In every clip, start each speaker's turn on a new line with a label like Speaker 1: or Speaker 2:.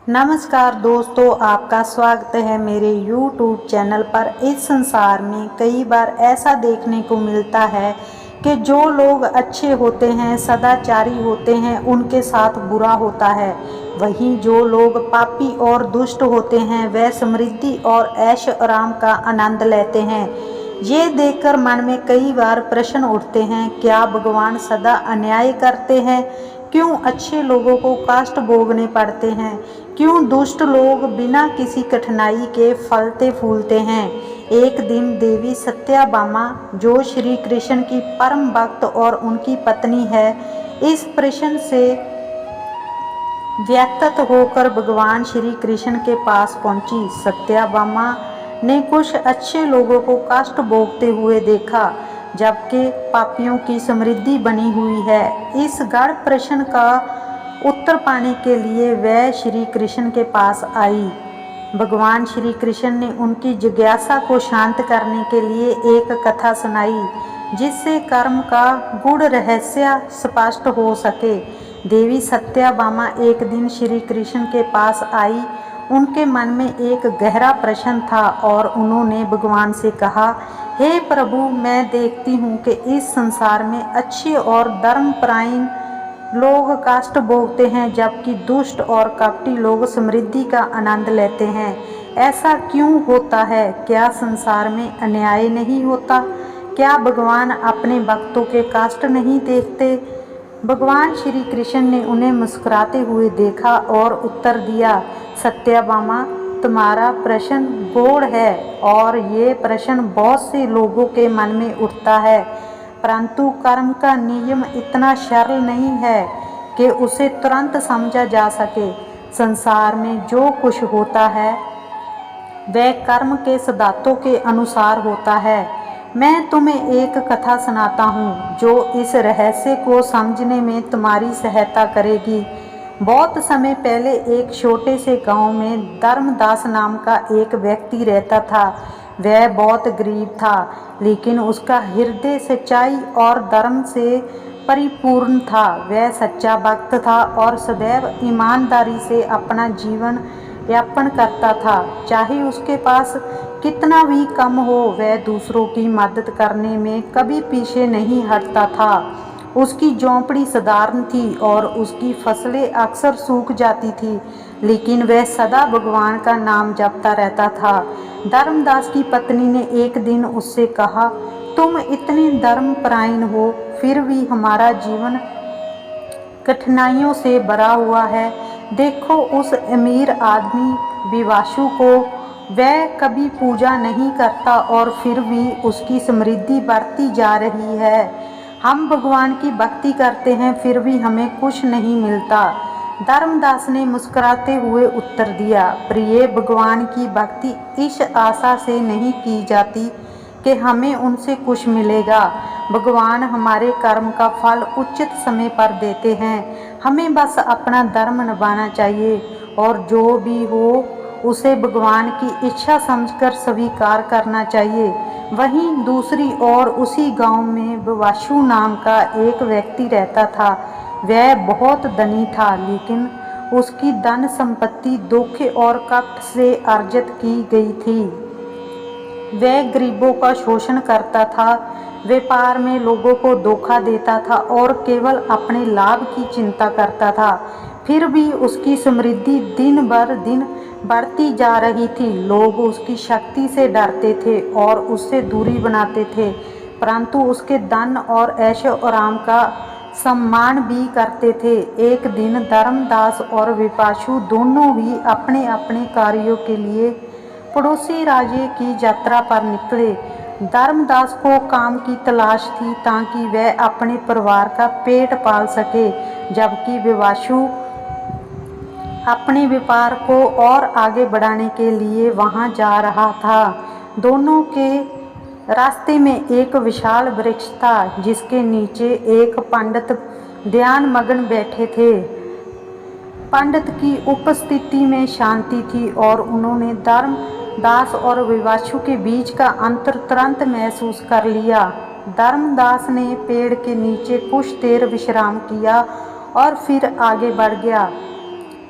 Speaker 1: नमस्कार दोस्तों, आपका स्वागत है मेरे YouTube चैनल पर। इस संसार में कई बार ऐसा देखने को मिलता है कि जो लोग अच्छे होते हैं, सदाचारी होते हैं, उनके साथ बुरा होता है। वहीं जो लोग पापी और दुष्ट होते हैं, वह समृद्धि और ऐश आराम का आनंद लेते हैं। ये देखकर मन में कई बार प्रश्न उठते हैं, क्या भगवान सदा अन्याय करते हैं? क्यों अच्छे लोगों को कष्ट भोगने पड़ते हैं? क्यों दुष्ट लोग बिना किसी कठिनाई के फलते फूलते हैं? एक दिन देवी सत्याभामा, जो श्री कृष्ण की परम भक्त और उनकी पत्नी है, इस प्रश्न से व्यथित होकर भगवान श्री कृष्ण के पास पहुंची। सत्याभामा ने कुछ अच्छे लोगों को कष्ट भोगते हुए देखा, जबकि पापियों की समृद्धि बनी हुई है। इस गढ़ प्रश्न का उत्तर पाने के लिए वह श्री कृष्ण के पास आई। भगवान श्री कृष्ण ने उनकी जिज्ञासा को शांत करने के लिए एक कथा सुनाई, जिससे कर्म का गूढ़ रहस्य स्पष्ट हो सके। देवी सत्याभामा एक दिन श्री कृष्ण के पास आई। उनके मन में एक गहरा प्रश्न था और उन्होंने भगवान से कहा, हे प्रभु, मैं देखती हूँ कि इस संसार में अच्छे और धर्मपरायण लोग कष्ट भोगते हैं, जबकि दुष्ट और कपटी लोग समृद्धि का आनंद लेते हैं। ऐसा क्यों होता है? क्या संसार में अन्याय नहीं होता? क्या भगवान अपने भक्तों के कष्ट नहीं देखते? भगवान श्री कृष्ण ने उन्हें मुस्कुराते हुए देखा और उत्तर दिया, सत्याभामा, तुम्हारा प्रश्न गूढ़ है और ये प्रश्न बहुत से लोगों के मन में उठता है, परंतु कर्म का नियम इतना सरल नहीं है कि उसे तुरंत समझा जा सके। संसार में जो कुछ होता है वह कर्म के सिद्धांतों के अनुसार होता है। मैं तुम्हें एक कथा सुनाता हूँ जो इस रहस्य को समझने में तुम्हारी सहायता करेगी। बहुत समय पहले एक छोटे से गांव में धर्मदास नाम का एक व्यक्ति रहता था। वह बहुत गरीब था, लेकिन उसका हृदय सच्चाई और धर्म से परिपूर्ण था। वह सच्चा भक्त था और सदैव ईमानदारी से अपना जीवन यापन करता था। चाहे उसके पास कितना भी कम हो, वह दूसरों की मदद करने में कभी पीछे नहीं हटता था। उसकी झोंपड़ी साधारण थी और उसकी फसलें अक्सर सूख जाती थी, लेकिन वह सदा भगवान का नाम जपता रहता था। धर्मदास की पत्नी ने एक दिन उससे कहा, तुम इतने धर्मपरायण हो, फिर भी हमारा जीवन कठिनाइयों से भरा हुआ है। देखो उस अमीर आदमी विवाशु को, वह कभी पूजा नहीं करता और फिर भी उसकी समृद्धि बढ़ती जा रही है। हम भगवान की भक्ति करते हैं, फिर भी हमें कुछ नहीं मिलता। धर्मदास ने मुस्कुराते हुए उत्तर दिया, प्रिय, भगवान की भक्ति इस आशा से नहीं की जाती कि हमें उनसे कुछ मिलेगा। भगवान हमारे कर्म का फल उचित समय पर देते हैं। हमें बस अपना धर्म निभाना चाहिए और जो भी हो उसे भगवान की इच्छा समझकर स्वीकार करना चाहिए। वहीं दूसरी ओर उसी गांव में विवाशु नाम का एक व्यक्ति रहता था। वह बहुत धनी था, लेकिन उसकी धन संपत्ति धोखे और कपट से अर्जित की गई थी। वह गरीबों का शोषण करता था, व्यापार में लोगों को धोखा देता था और केवल अपने लाभ की चिंता करता था। फिर भी उसकी समृद्धि दिन भर दिन बढ़ती जा रही थी। लोग उसकी शक्ति से डरते थे और उससे दूरी बनाते थे, परंतु उसके धन और ऐशो आराम का सम्मान भी करते थे। एक दिन धर्मदास और विपाशु दोनों ही अपने अपने कार्यों के लिए पड़ोसी राज्य की यात्रा पर निकले। धर्मदास को काम की तलाश थी ताकि वह अपने परिवार का पेट पाल सके, जबकि विपाशु अपने व्यापार को और आगे बढ़ाने के लिए वहां जा रहा था। दोनों के रास्ते में एक विशाल वृक्ष था, जिसके नीचे एक पंडित ध्यान मग्न बैठे थे। पंडित की उपस्थिति में शांति थी और उन्होंने धर्मदास और विवाशु के बीच का अंतर तुरंत महसूस कर लिया। धर्मदास ने पेड़ के नीचे कुछ देर विश्राम किया और फिर आगे बढ़ गया।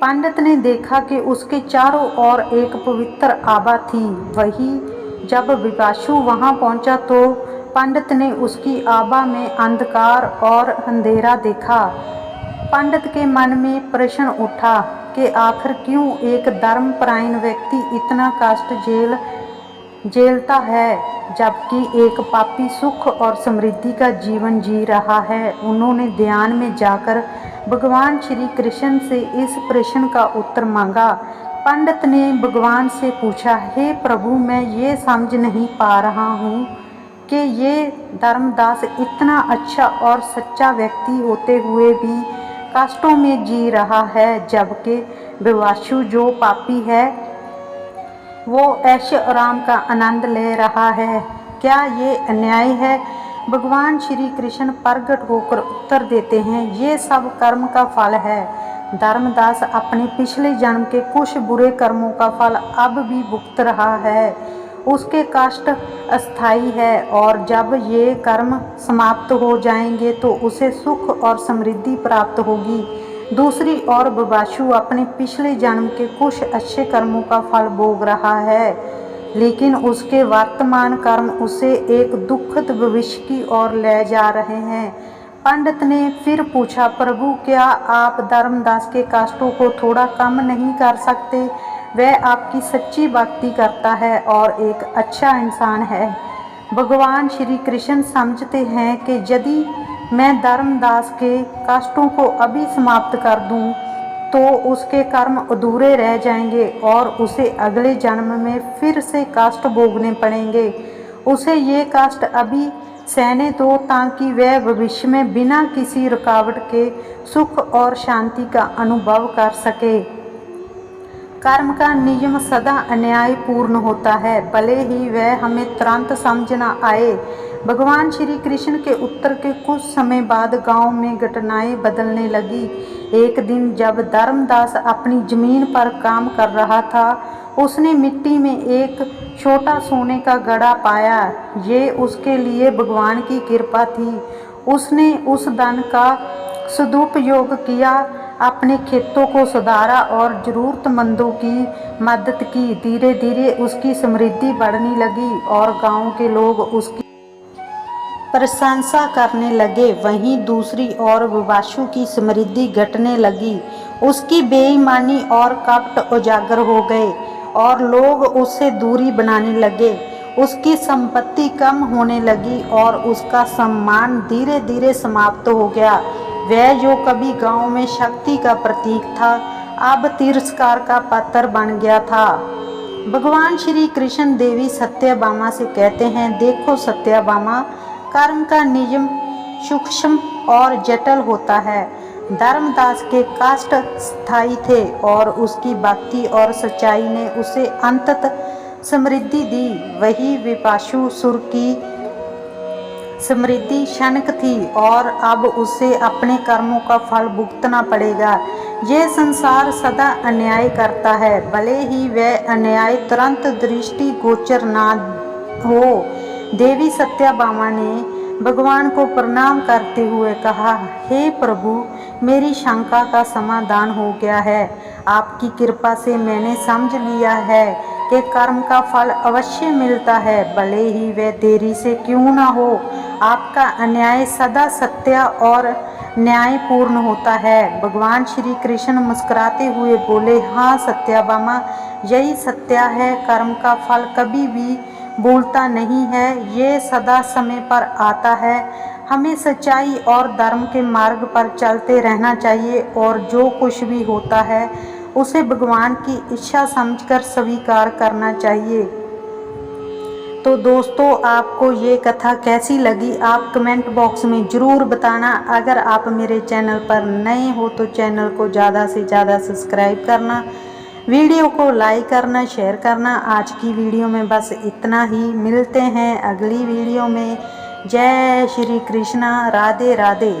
Speaker 1: पंडित ने देखा कि उसके चारों ओर एक पवित्र आभा थी। वही जब विपाशु वहां पहुंचा तो पंडित ने उसकी आभा में अंधकार और अंधेरा देखा। पंडित के मन में प्रश्न उठा कि आखिर क्यों एक धर्मपरायण व्यक्ति इतना कष्ट झेलता है, जबकि एक पापी सुख और समृद्धि का जीवन जी रहा है। उन्होंने ध्यान में जाकर भगवान श्री कृष्ण से इस प्रश्न का उत्तर मांगा। पंडित ने भगवान से पूछा, हे प्रभु, मैं ये समझ नहीं पा रहा हूँ कि ये धर्मदास इतना अच्छा और सच्चा व्यक्ति होते हुए भी कष्टों में जी रहा है, जबकि विपाशु जो पापी है वो ऐशो आराम का आनंद ले रहा है। क्या ये अन्याय है? भगवान श्री कृष्ण प्रकट होकर उत्तर देते हैं, ये सब कर्म का फल है। धर्मदास अपने पिछले जन्म के कुछ बुरे कर्मों का फल अब भी भुगत रहा है। उसके कष्ट अस्थायी है और जब ये कर्म समाप्त हो जाएंगे तो उसे सुख और समृद्धि प्राप्त होगी। दूसरी ओर विपाशु अपने पिछले जन्म के कुछ अच्छे कर्मों का फल भोग रहा है, लेकिन उसके वर्तमान कर्म उसे एक दुखद भविष्य की ओर ले जा रहे हैं। पंडित ने फिर पूछा, प्रभु, क्या आप धर्मदास के कष्टों को थोड़ा कम नहीं कर सकते? वह आपकी सच्ची भक्ति करता है और एक अच्छा इंसान है। भगवान श्री कृष्ण समझते हैं कि यदि मैं धर्मदास के कष्टों को अभी समाप्त कर दूं, तो उसके कर्म अधूरे रह जाएंगे और उसे अगले जन्म में फिर से कष्ट भोगने पड़ेंगे। उसे ये कष्ट अभी सहने दो ताकि वह भविष्य में बिना किसी रुकावट के सुख और शांति का अनुभव कर सके। कर्म का नियम सदा अन्यायपूर्ण होता है, भले ही वह हमें तुरंत समझ न आए। भगवान श्री कृष्ण के उत्तर के कुछ समय बाद गांव में घटनाएं बदलने लगी। एक दिन जब धर्मदास अपनी जमीन पर काम कर रहा था, उसने मिट्टी में एक छोटा सोने का घड़ा पाया। ये उसके लिए भगवान की कृपा थी। उसने उस धन का सदुपयोग किया, अपने खेतों को सुधारा और जरूरतमंदों की मदद की। धीरे धीरे उसकी समृद्धि बढ़ने लगी और गांव के लोग उसकी प्रशंसा करने लगे। वहीं दूसरी ओर विपाशु की समृद्धि घटने लगी। उसकी बेईमानी और कपट उजागर हो गए और लोग उससे दूरी बनाने लगे। उसकी संपत्ति कम होने लगी और उसका सम्मान धीरे धीरे समाप्त हो गया। वह जो कभी गांव में शक्ति का प्रतीक था, अब तिरस्कार का पात्र बन गया था। भगवान श्री कृष्ण देवी सत्यभामा से कहते हैं, देखो सत्यभामा, कर्म का नियम सूक्ष्म और जटिल होता है। धर्मदास के कष्ट स्थायी थे और उसकी भक्ति और सच्चाई ने उसे अंततः समृद्धि दी। वही विपाशु सुर की समृद्धि क्षणिक थी और अब उसे अपने कर्मों का फल भुगतना पड़ेगा। यह संसार सदा अन्याय करता है, भले ही वह अन्याय तुरंत दृष्टि गोचर ना हो। देवी सत्यभामा ने भगवान को प्रणाम करते हुए कहा, हे प्रभु, मेरी शंका का समाधान हो गया है। आपकी कृपा से मैंने समझ लिया है कि कर्म का फल अवश्य मिलता है, भले ही वह देरी से क्यों ना हो। आपका अन्याय सदा सत्य और न्यायपूर्ण होता है। भगवान श्री कृष्ण मुस्कुराते हुए बोले, हाँ सत्यभामा, यही सत्य है। कर्म का फल कभी भी भूलता नहीं है, ये सदा समय पर आता है। हमें सच्चाई और धर्म के मार्ग पर चलते रहना चाहिए और जो कुछ भी होता है उसे भगवान की इच्छा समझकर स्वीकार करना चाहिए। तो दोस्तों, आपको ये कथा कैसी लगी आप कमेंट बॉक्स में ज़रूर बताना। अगर आप मेरे चैनल पर नए हो तो चैनल को ज़्यादा से ज़्यादा सब्सक्राइब करना, वीडियो को लाइक करना, शेयर करना। आज की वीडियो में बस इतना ही। मिलते हैं अगली वीडियो में। जय श्री कृष्णा, राधे राधे।